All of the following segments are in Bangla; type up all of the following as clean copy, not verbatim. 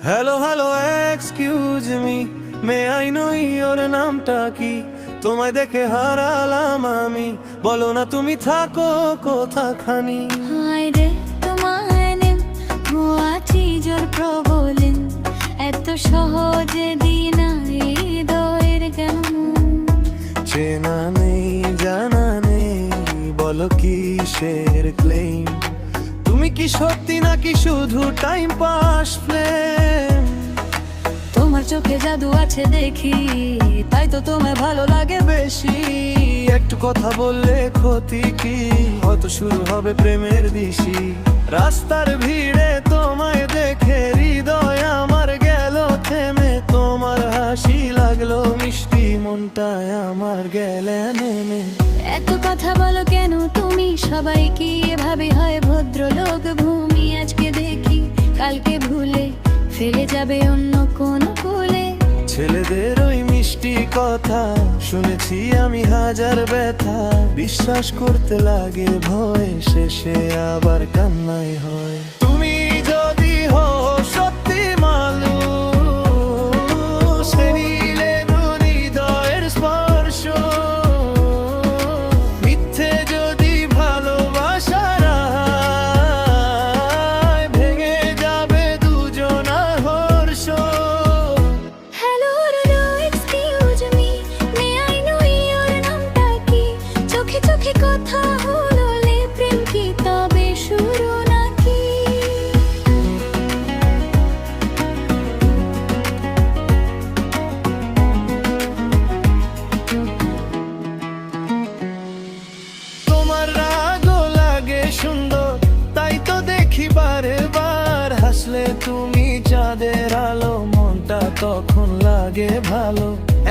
Hello hello excuse me, may I know your নামটা কি? তোমায় দেখে হারালাম আমি, বলো না তুমি থাকো কোথাখানি? হায় রে তোমায় নেম মোয়াটি জোর প্রবলেন এত সহজে দিনা হৃদয়ের কেমন চেনা নেই জানা নেই, বলো কিসের ক্লেম? তুমি কি সত্যি নাকি শুধু টাইম পাস প্লেন? তোমার চোখে জাদু আছে দেখি, তাই তো তোমায় ভালো লাগে বেশি একটু কথা বললে ক্ষতি কি? হয়তো শুরু হবে প্রেমের দিশি। রাস্তার ভিড়ে তোমায় দেখে হৃদয় আমার গেল থেমে, তোমার হাসি লাগলো মিষ্টি, মনটায় আমার গেলে নেমে। এত কথা বলো কেন তুমি? সবাই কি এভাবে হয় ভদ্রলোক ভূমি? আজকে দেখি কালকে ভুলে ফেলে যাবে অন্য কোন কুলে। ছেলেদের ওই মিষ্টি কথা শুনেছি আমি হাজার ব্যথা, বিশ্বাস করতে লাগে ভয়, শেষে আবার কান্নাই হয়। তুমি যদি হো সত্যি মানুষ, নিলে হৃদয়ের স্পর্শ, মিথ্যে যদি ভালোবাসার হায়, ভেঙে যাবে দুজনার হর্ষ। Hello hello excuse me, may I know your নামটা কি? চোখে চোখে কথা হলো প্রেম কি তবে শুরু নাকি? তোমার রাগও লাগে সুন্দর, তাই তো দেখি বারে বার। হাসলে তুমি চাঁদের আলো, মনটা তখন লাগে ভালো।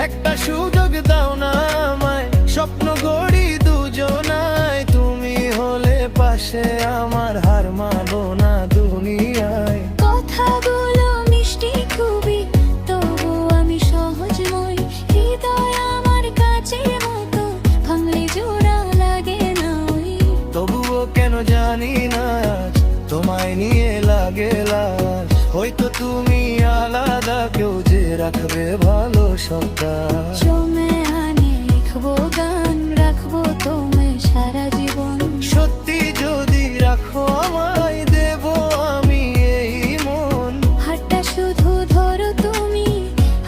একটা সুযোগ দাও না আমায়, স্বপ্ন গড়ি দুজনায়। তুমি হলে পাশে আমার, হার মানবো না দুনিয়ায়। কথাগুলো মিষ্টি খুবই, তবু আমি সহজময়। হৃদয় আমার কাছের মতো, ভাঙলে জোড়া লাগে না ওই। তবুও কেন জানি না আজ তোমায় নিয়ে লাগে লাজ। হয়তো তুমি আলাদা, কেউ যে রাখবে ভালো সবটা। জমে আনে লিখবো গান, রাখবো তোমায় সারা জীবন। সত্যি যদি রাখো আমায়, দেব আমি এই মন। হাতটা শুধু ধরো তুমি,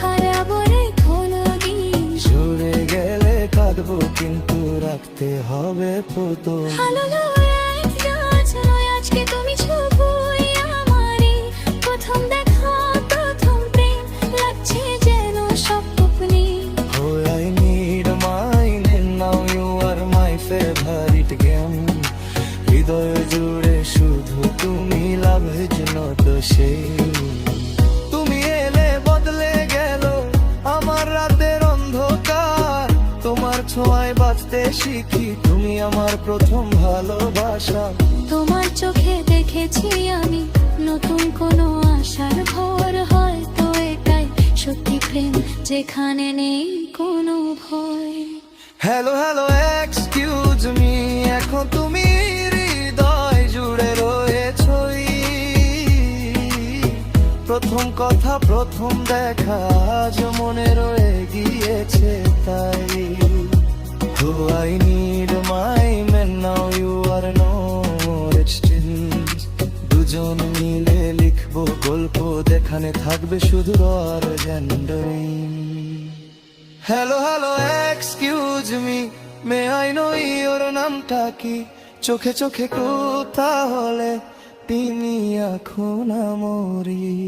হারাবো রে কোনোদিন। সরে গেলে কাঁদবো, কিন্তু রাখতে হবে প্রথম। ভালো আজকে তুমি ছবি আমারই, প্রথম দেখা প্রথম প্রেম, লাগছে যেন স্বপ্নে। Oh, I need mine and now you are my favorite game. হৃদয় জুড়ে শুধু তুমি, লাভে নত সেই। তুমি এলে বদলে গেল আমার রাতের অন্ধকার, তোমার ছোঁয়ায় বাঁচতে শিখি, তুমি আমার প্রথম ভালোবাসা। তোমার চোখে দেখেছি আমি নতুন কোনো আশার ভোর, হয়তো এটাই সত্যি প্রেম, যেখানে নেই কোনো ভয়। হ্যালো হ্যালো এক্সকিউজ মি, এখন তুমি হৃদয় জুড়ে রয়েছই। প্রথম কথা প্রথম দেখা, আজ মনে রয়ে গিয়েছে তাই। Oh, I need my man, now you are no more exchange. দুজন মিলে লিখবো গল্প, দেখানে থাকবে শুধু আর gendering. Hello hello excuse me, may I know your নামটা কি? চোখে চোখে কথা হলে তিনি এখন মরি।